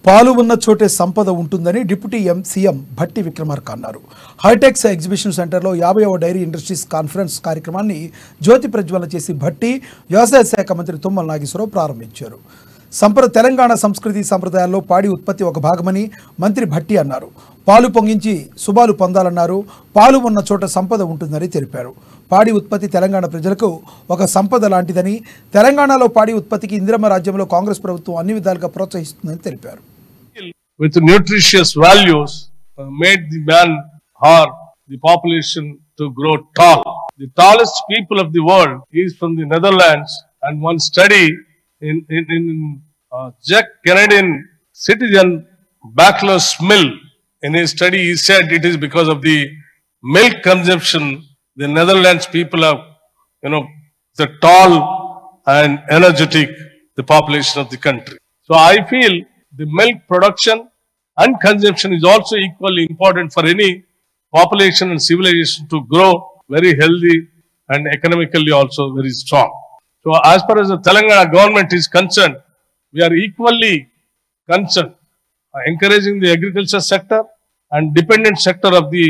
పాలు ఉన్న చోటే సంపద ఉంటుందని డిప్యూటీ సీఎం భట్టి విక్రమార్క అన్నారు. హైటెక్స్ ఎగ్జిబిషన్ సెంటర్లో 50వ డైరీ ఇండస్ట్రీస్ కాన్ఫరెన్స్ కార్యక్రమాన్ని జ్యోతి ప్రజ్వలన చేసి భట్టి వ్యవసాయ శాఖ మంత్రి తుమ్మల నాగేశ్వరరావు ప్రారంభించారు. తెలంగాణ సంస్కృతి సంప్రదాయాల్లో పాడి ఉత్పత్తి ఒక భాగమని మంత్రి భట్టి అన్నారు. పాలు పొంగించి శుభాలు పొందాలన్నారు. పాలు ఉన్న చోట సంపద ఉంటుందని తెలిపారు. పాడి ఉత్పత్తి తెలంగాణ ప్రజలకు ఒక సంపద లాంటిదని, తెలంగాణలో పాడి ఉత్పత్తికి ఇందిరమ్మ రాజ్యంలో కాంగ్రెస్ ప్రభుత్వం అన్ని విధాలుగా ప్రోత్సహిస్తుందని తెలిపారు. With nutritious values made the man or the population to grow tall. The tallest people of the world is from the Netherlands, and one study in Jack Canadian citizen Bachelor's Mill, in his study he said it is because of the milk consumption the Netherlands people are, the tall and energetic, the population of the country. So I feel the milk production and consumption is also equally important for any population and civilization to grow very healthy and economically also very strong. So as far as the Telangana government is concerned, we are equally concerned encouraging the agriculture sector and dependent sector of the